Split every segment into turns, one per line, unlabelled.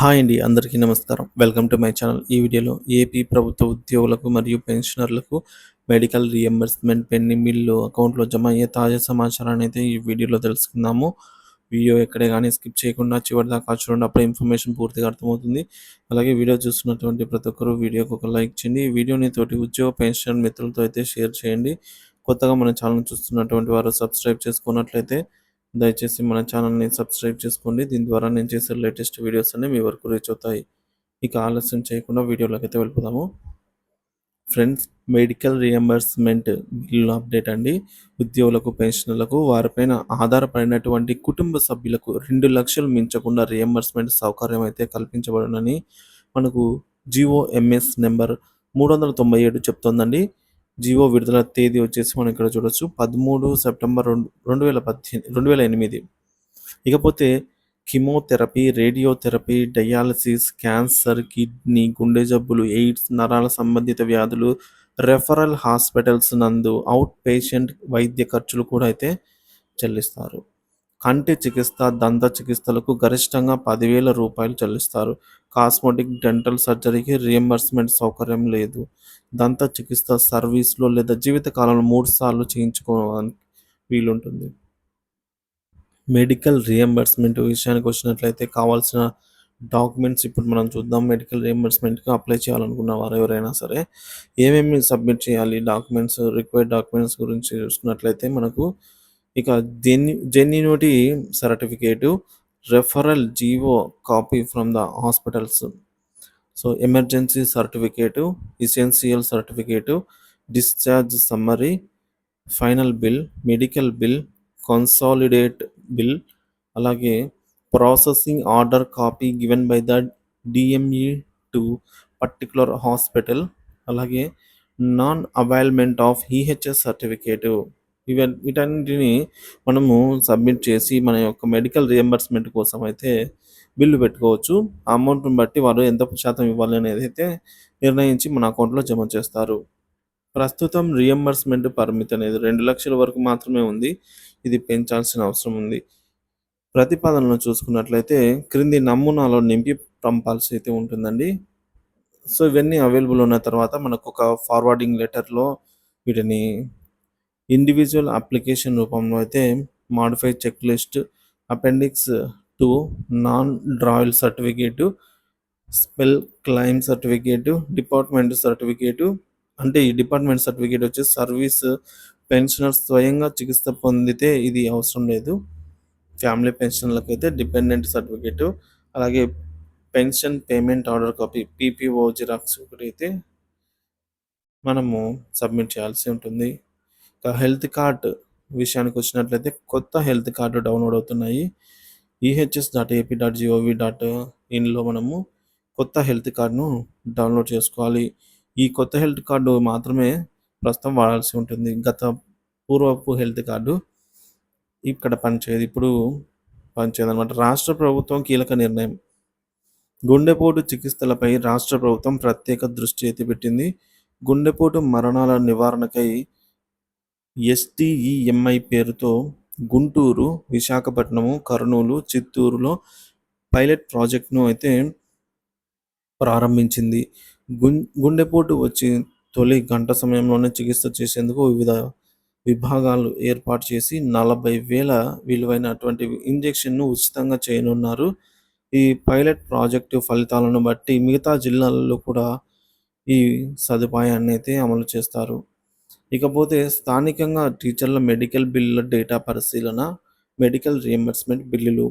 Hi అండి. అందరికీ నమస్కారం. Welcome to my channel. ఈ వీడియోలో ఏపీ ప్రభుత్వ ఉద్యోగులకు మరియు పెన్షనర్లకు మెడికల్ రీయింబర్స్‌మెంట్ పెండింగ్ బిల్లు అకౌంట్‌లో జమ అయ్యే తాజా సమాచారాన్ని అయితే ఈ వీడియోలో తెలుసుకుందాము. వీడియో ఎక్కడే గాని స్కిప్ చేయకుండా చివరిదాకా చూడండి. అప్పుడే ఇన్ఫర్మేషన్ పూర్తిగా అర్థమవుతుంది. అలాగే వీడియో చూస్తున్నటువంటి ప్రతి ఒక్కరు వీడియోకి ఒక లైక్ చేయండి. ఈ వీడియోని తోటి ఉద్యోగ పెన్షన్ మిత్రులతో అయితే షేర్ చేయండి. కొత్తగా మన ఛానల్ చూస్తున్నటువంటి వారు సబ్స్క్రైబ్ చేసుకున్నట్లయితే దయచేసి మన ఛానల్‌ని సబ్స్క్రైబ్ చేసుకోండి. దీని ద్వారా నేను చేసే లేటెస్ట్ వీడియోస్ అన్నీ మీ వరకు రీచ్ అవుతాయి. ఇక ఆలస్యం చేయకుండా వీడియోలోకైతే వెళ్ళిపోదాము. Friends, medical reimbursement bill update అండి. ఉద్యోగులకు, పెన్షనర్లకు వారిపైన ఆధారపడినటువంటి కుటుంబ సభ్యులకు 2,00,000 మించకుండా రియంబర్స్‌మెంట్ సౌకర్యం అయితే కల్పించబడునని మనకు జీఓఎంఎస్ నంబర్ 397 చెప్తోందండి. జీవో విడుదల తేదీ వచ్చేసి మనం ఇక్కడ చూడొచ్చు 13 సెప్టెంబర్ 2008. ఇకపోతే chemotherapy, radiotherapy, dialysis, cancer, kidney, గుండె జబ్బులు, ఎయిడ్స్, నరాల సంబంధిత వ్యాధులు, రెఫరల్ హాస్పిటల్స్ నందు అవుట్ పేషెంట్ వైద్య ఖర్చులు కూడా అయితే చెల్లిస్తారు. కంటి చికిత్స, దంత చికిత్సలకు గరిష్టంగా రూ. 10,000 చెల్లిస్తారు. కాస్మెటిక్, డెంటల్ సర్జరీకి రియంబర్స్‌మెంట్ సౌకర్యం లేదు. దంత చికిత్స సర్వీస్‌లో లేదా జీవితకాలంలో 3 సార్లు చేయించుకోవడానికి వీలుంటుంది. మెడికల్ రియంబర్స్‌మెంట్ విషయానికొచ్చినట్లయితే కావాల్సిన డాక్యుమెంట్స్ ఇప్పుడు మనం చూద్దాం. మెడికల్ రియంబర్స్‌మెంట్‌కి అప్లై చేయాలనుకున్న వారు ఎవరైనా సరే ఏమేమి సబ్మిట్ చేయాలి, రిక్వైర్డ్ డాక్యుమెంట్స్ గురించి చూసుకున్నట్లయితే మనకు ఇక genuinity certificate, referral GO copy from the hospitals. So, emergency certificate, essential certificate, discharge summary, final bill, medical bill, consolidate bill, అలాగే processing order copy given by the DME to particular hospital, అలాగే non availment of EHS certificate. వీటన్నిటిని మనము submit చేసి మన యొక్క medical reimbursement కోసం అయితే bill పెట్టుకోవచ్చు. ఆ అమౌంట్‌ని బట్టి వారు ఎంత శాతం ఇవ్వాలి అనేది అయితే నిర్ణయించి మన అకౌంట్‌లో జమ చేస్తారు. ప్రస్తుతం రియంబర్స్‌మెంట్ పరిమితి అనేది 2,00,000 వరకు మాత్రమే ఉంది. ఇది పెంచాల్సిన అవసరం ఉంది. ప్రతిపాదనలు చూసుకున్నట్లయితే క్రింది నమూనాలో నింపి పంపాల్సి అయితే ఉంటుందండి. సో, ఇవన్నీ అవైలబుల్ ఉన్న తర్వాత మనకొక ఫార్వర్డింగ్ లెటర్‌లో వీటిని ఇండివిడ్యువల్ అప్లికేషన్ రూపంలో అయితే modified check list, appendix 2 non drawal certificate, spell claim certificate, department certificate. అంటే ఈ డిపార్ట్మెంట్ సర్టిఫికేట్ వచ్చేసి సర్వీస్ పెన్షనర్ స్వయంగా చికిత్స పొందితే ఇది అవసరం లేదు. ఫ్యామిలీ పెన్షన్‌లకైతే డిపెండెంట్ సర్టిఫికేటు, అలాగే pension payment order copy PPO xerox ఒకటైతే మనము సబ్మిట్ చేయాల్సి ఉంటుంది. ఇక హెల్త్ కార్డ్ విషయానికొచ్చినట్లయితే కొత్త హెల్త్ కార్డ్ డౌన్‌లోడ్ అవుతున్నాయి. ehs.ap.gov.inలో మనము కొత్త హెల్త్ కార్డ్‌ను డౌన్‌లోడ్ చేసుకోవాలి. ఈ కొత్త హెల్త్ కార్డు మాత్రమే ప్రస్తుతం వాడాల్సి ఉంటుంది. పూర్వపు హెల్త్ కార్డు ఇక్కడ పనిచేయదు. ఇప్పుడు పనిచేయదనమాట. రాష్ట్ర ప్రభుత్వం కీలక నిర్ణయం. గుండెపోటు చికిత్సలపై రాష్ట్ర ప్రభుత్వం ప్రత్యేక దృష్టి అయితే పెట్టింది. గుండెపోటు మరణాల నివారణకై ఎస్టీఈఎంఐ పేరుతో గుంటూరు, విశాఖపట్నము, కర్నూలు, చిత్తూరులో పైలట్ ప్రాజెక్ట్‌ను అయితే ప్రారంభించింది. గుండెపోటు వచ్చి తొలి గంట సమయంలోనే చికిత్స చేసేందుకు వివిధ విభాగాలు ఏర్పాటు చేసి 40,000 విలువైనటువంటి ఇంజెక్షన్‌ను ఉచితంగా చేయనున్నారు. ఈ పైలట్ ప్రాజెక్టు ఫలితాలను బట్టి మిగతా జిల్లాలలో కూడా ఈ సదుపాయాన్ని అయితే అమలు చేస్తారు. ఇకపోతే స్థానికంగా టీచర్ల మెడికల్ బిల్లుల డేటా పరిశీలన, మెడికల్ రియంబర్స్‌మెంట్ బిల్లులు.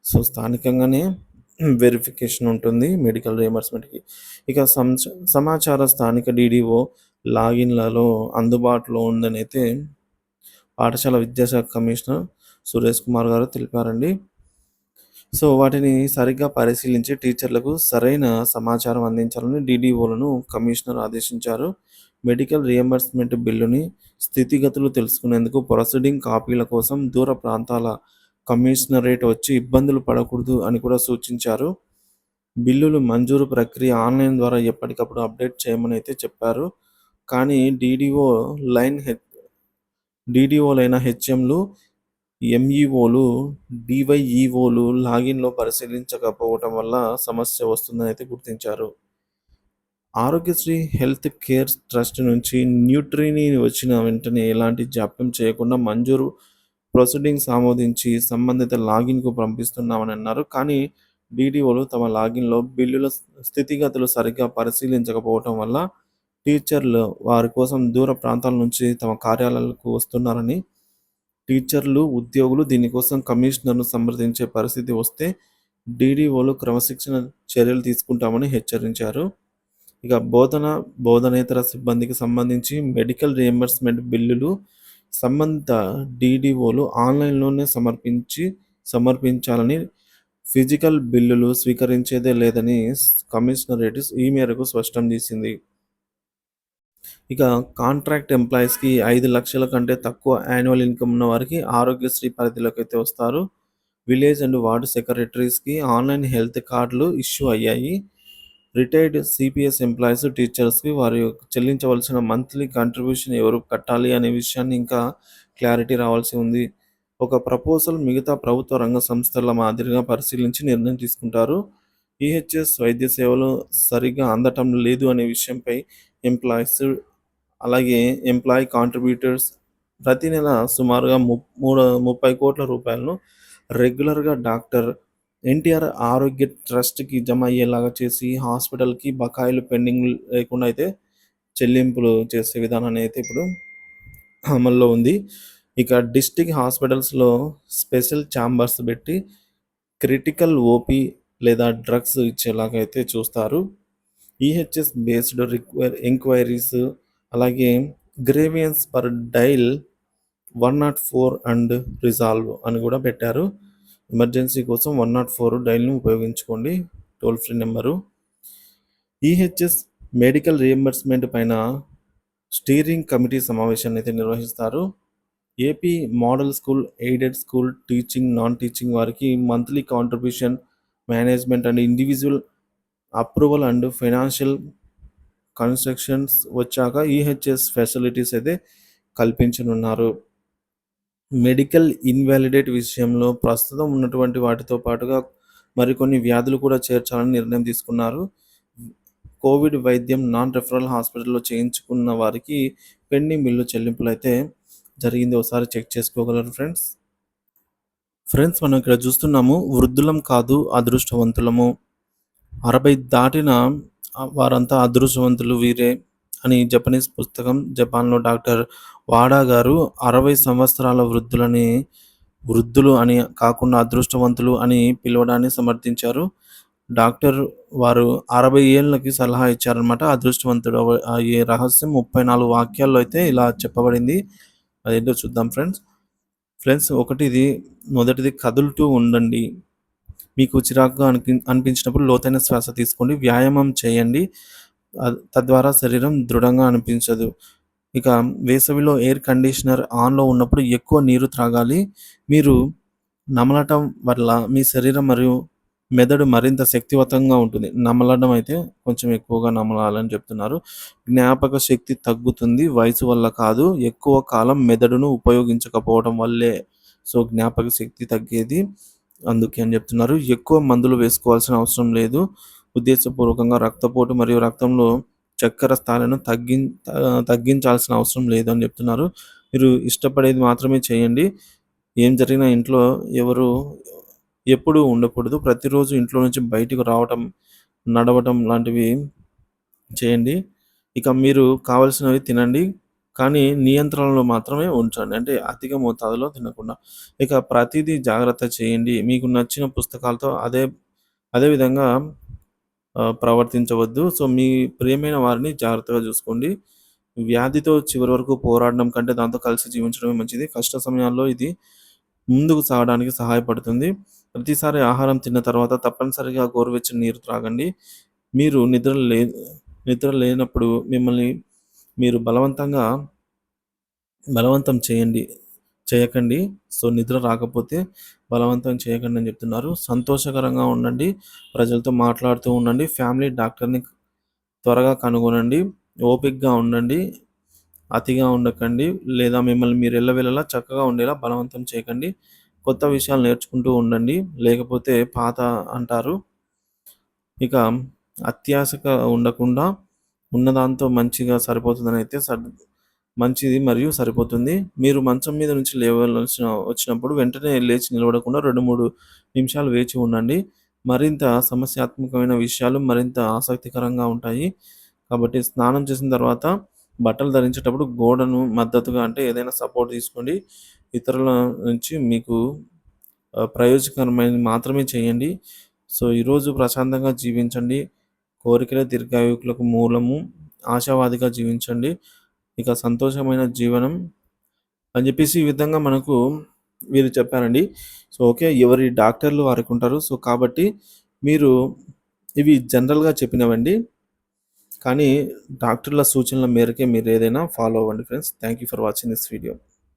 సో, స్థానికంగానే వెరిఫికేషన్ ఉంటుంది మెడికల్ రియంబర్స్‌మెంట్‌కి. ఇక సమాచార స్థానిక డీడీఓ లాగిన్‌లలో అందుబాటులో ఉందనైతే పాఠశాల విద్యాశాఖ కమిషనర్ సురేష్ కుమార్ గారు తెలిపారండి. సో, వాటిని సరిగ్గా పరిశీలించి టీచర్లకు సరైన సమాచారం అందించాలని డీడీఓలను కమిషనర్ ఆదేశించారు. మెడికల్ రియంబర్స్‌మెంట్ బిల్లుని స్థితిగతులు తెలుసుకునేందుకు ప్రొసీడింగ్ కాపీల కోసం దూర ప్రాంతాల కమిషనరేట్ వచ్చి ఇబ్బందులు పడకూడదు అని కూడా సూచించారు. బిల్లులు మంజూరు ప్రక్రియ ఆన్లైన్ ద్వారా ఎప్పటికప్పుడు అప్డేట్ చేయమని అయితే చెప్పారు. కానీ డీడీఓలైన హెచ్ఎంలు ఎంఈఓలు, డీవైఈఓలు లాగిన్‌లో పరిశీలించకపోవటం వల్ల సమస్య వస్తుందనైతే గుర్తించారు. ఆరోగ్యశ్రీ హెల్త్ కేర్ ట్రస్ట్ నుంచి న్యూట్రీని వచ్చిన వెంటనే ఎలాంటి జాప్యం చేయకుండా మంజూరు ప్రొసీడింగ్స్ ఆమోదించి సంబంధిత లాగిన్‌కు పంపిస్తున్నామని అన్నారు. కానీ డీడీఓలు తమ లాగిన్‌లో బిల్లుల స్థితిగతులు సరిగ్గా పరిశీలించకపోవటం వల్ల టీచర్లు వారి కోసం దూర ప్రాంతాల నుంచి తమ కార్యాలయాలకు వస్తున్నారని, టీచర్లు, ఉద్యోగులు దీనికోసం కమిషనర్‌ను సంప్రదించే పరిస్థితి వస్తే డీడీఓలు క్రమశిక్షణ చర్యలు తీసుకుంటామని హెచ్చరించారు. ఇక బోధనేతర సిబ్బందికి సంబంధించి మెడికల్ రియంబర్స్‌మెంట్ బిల్లులు సంబంధిత డీడీఓలు ఆన్‌లైన్‌లోనే సమర్పించాలని, ఫిజికల్ బిల్లులు స్వీకరించేదే లేదని కమిషనరేట్ ఈ మేరకు స్పష్టం చేసింది. ఇక కాంట్రాక్ట్ ఎంప్లాయీస్‌కి 5,00,000 కంటే తక్కువ యాన్యువల్ ఇన్‌కమ్ ఉన్న వారికి ఆరోగ్యశ్రీ పరిధిలోకైతే వస్తారు. విలేజ్ అండ్ వార్డ్ సెక్రటరీస్‌కి ఆన్‌లైన్ హెల్త్ కార్డులు ఇష్యూ అయ్యాయి. రిటైర్డ్ సీపీఎస్ ఎంప్లాయీస్, టీచర్స్‌కి వారు చెల్లించవలసిన మంత్లీ కాంట్రిబ్యూషన్ ఎవరు కట్టాలి అనే విషయాన్ని ఇంకా క్లారిటీ రావాల్సి ఉంది. ఒక ప్రపోజల్ మిగతా ప్రభుత్వ రంగ సంస్థల మాదిరిగా పరిశీలించి నిర్ణయం తీసుకుంటారు. ఈహెచ్ఎస్ వైద్య సేవలు సరిగ్గా అందటం లేదు అనే విషయంపై ఎంప్లాయీస్, అలాగే ఎంప్లాయీ కాంట్రిబ్యూటర్స్ ప్రతి నెల సుమారుగా 30 కోట్ల రూపాయలను రెగ్యులర్‌గా డాక్టర్ ఎన్టీఆర్ ఆరోగ్య ట్రస్ట్‌కి జమ అయ్యేలాగా చేసి హాస్పిటల్‌కి బకాయిలు పెండింగ్ లేకుండా అయితే చెల్లింపులు చేసే విధానాన్ని అయితే ఇప్పుడు అమల్లో ఉంది. ఇక డిస్ట్రిక్ట్ హాస్పిటల్స్‌లో స్పెషల్ ఛాంబర్స్ పెట్టి క్రిటికల్ ఓపీ లేదా డ్రగ్స్ ఇచ్చేలాగా అయితే చూస్తారు. ఈహెచ్ఎస్ బేస్డ్ ఎంక్వైరీస్, అలాగే grievance per dial 104 and resolve అని కూడా పెట్టారు. ఎమర్జెన్సీ కోసం 104 డైల్‌ని ఉపయోగించుకోండి, toll free number. EHS medical reimbursement పైన స్టీరింగ్ కమిటీ సమావేశాన్ని అయితే నిర్వహిస్తారు. AP model school, aided school, teaching, non teaching వారికి monthly contribution management and individual approval and financial constructions వచ్చాక ఈహెచ్ఎస్ ఫెసిలిటీస్ అయితే కల్పించనున్నారు. మెడికల్ ఇన్వాలిడేట్ విషయంలో ప్రస్తుతం ఉన్నటువంటి వాటితో పాటుగా మరికొన్ని వ్యాధులు కూడా చేర్చాలని నిర్ణయం తీసుకున్నారు. కోవిడ్ వైద్యం నాన్ రెఫరల్ హాస్పిటల్‌లో చేయించుకున్న వారికి పెండింగ్ బిల్లు చెల్లింపులు అయితే జరిగింది. ఒకసారి చెక్ చేసుకోగలరు ఫ్రెండ్స్. ఫ్రెండ్స్, మనం ఇక్కడ చూస్తున్నాము, వృద్ధులం కాదు అదృష్టవంతులము. 60 దాటిన వారంతా అదృష్టవంతులు వీరే అని జపనీస్ పుస్తకం. జపాన్‌లో డాక్టర్ వాడా గారు 60 సంవత్సరాల వృద్ధులు అని కాకుండా అదృష్టవంతులు అని పిలవడాన్ని సమర్థించారు. డాక్టర్ వారు 60 ఏళ్ళకి సలహా ఇచ్చారనమాట. అదృష్టవంతుడు అయ్యే రహస్యం 34 వాక్యాల్లో అయితే ఇలా చెప్పబడింది. అదేంటో చూద్దాం ఫ్రెండ్స్. మొదటిది కదులుతూ ఉండండి. మీకు చిరాకుగా అనిపించినప్పుడు లోతైన శ్వాస తీసుకోండి. వ్యాయామం చేయండి. తద్వారా శరీరం దృఢంగా అనిపించదు. ఇక వేసవిలో ఎయిర్ కండిషనర్ ఆన్‌లో ఉన్నప్పుడు ఎక్కువ నీరు త్రాగాలి. మీరు నమలటం వల్ల మీ శరీరం మరియు మెదడు మరింత శక్తివంతంగా ఉంటుంది. నమలడం అయితే కొంచెం ఎక్కువగా నమలాలని చెప్తున్నారు. జ్ఞాపక శక్తి తగ్గుతుంది. వయసు వల్ల కాదు, ఎక్కువ కాలం మెదడును ఉపయోగించకపోవడం వల్లే. సో, జ్ఞాపక శక్తి తగ్గేది అందుకే అని చెప్తున్నారు. ఎక్కువ మందులు వేసుకోవాల్సిన అవసరం లేదు. ఉద్దేశపూర్వకంగా రక్తపోటు మరియు రక్తంలో చక్కెర స్థాయిలను తగ్గించాల్సిన అవసరం లేదు అని చెప్తున్నారు. మీరు ఇష్టపడేది మాత్రమే చేయండి. ఏం జరిగినా ఇంట్లో ఎప్పుడూ ఉండకూడదు. ప్రతిరోజు ఇంట్లో నుంచి బయటకు రావటం, నడవటం లాంటివి చేయండి. ఇక మీరు కావాల్సినవి తినండి, కానీ నియంత్రణలో మాత్రమే ఉంచండి. అంటే అధిక మోతాదులో తినకుండా. ఇక ప్రతిదీ జాగ్రత్త చేయండి. మీకు నచ్చిన పుస్తకాలతో అదే విధంగా ప్రవర్తించవద్దు. సో, మీ ప్రియమైన వారిని జాగ్రత్తగా చూసుకోండి. వ్యాధితో చివరి వరకు పోరాడడం కంటే దాంతో కలిసి జీవించడమే మంచిది. కష్ట సమయాల్లో ఇది ముందుకు సాగడానికి సహాయపడుతుంది. ప్రతిసారి ఆహారం తిన్న తర్వాత తప్పనిసరిగా గోరువెచ్చని నీరు త్రాగండి. మీరు నిద్ర లేనప్పుడు మిమ్మల్ని మీరు బలవంతం చేయకండి. సో, నిద్ర రాకపోతే బలవంతం చేయకండి అని చెప్తున్నారు. సంతోషకరంగా ఉండండి. ప్రజలతో మాట్లాడుతూ ఉండండి. ఫ్యామిలీ డాక్టర్‌ని త్వరగా కనుగొనండి. ఓపికగా ఉండండి. అతిగా ఉండకండి. లేదా మిమ్మల్ని మీరు ఎల్లవేళలా చక్కగా ఉండేలా బలవంతం చేయకండి. కొత్త విషయాలు నేర్చుకుంటూ ఉండండి. లేకపోతే పాత అంటారు. ఇక అత్యాశగా ఉండకుండా ఉన్నదాంతో మంచిగా సరిపోతుందనైతే మంచిది మరియు సరిపోతుంది. మీరు మంచం మీద నుంచి వచ్చినప్పుడు వెంటనే లేచి నిలబడకుండా 2, 3 నిమిషాలు వేచి ఉండండి. మరింత సమస్యాత్మకమైన విషయాలు మరింత ఆసక్తికరంగా ఉంటాయి. కాబట్టి స్నానం చేసిన తర్వాత బట్టలు ధరించేటప్పుడు గోడను మద్దతుగా అంటే ఏదైనా సపోర్ట్ తీసుకోండి. ఇతరుల నుంచి మీకు ప్రయోజనకరమైనవి మాత్రమే చేయండి. సో, ఈరోజు ప్రశాంతంగా జీవించండి. కోరికలే దీర్ఘాయువుకులకు మూలము. ఆశావాదిగా జీవించండి. ఇక సంతోషమైన జీవనం అని జెప్పేసి ఈ విధంగా మనకు వీళ్ళు చెప్పారండి. So, okay. ఎవరి డాక్టర్లు వారికుంటారు. సో, కాబట్టి మీరు ఇవి జనరల్‌గా చెప్పినవండి. కానీ డాక్టర్ల సూచనల మేరకే మీరేదైనా ఫాలో అవ్వండి friends. Thank you for watching this video.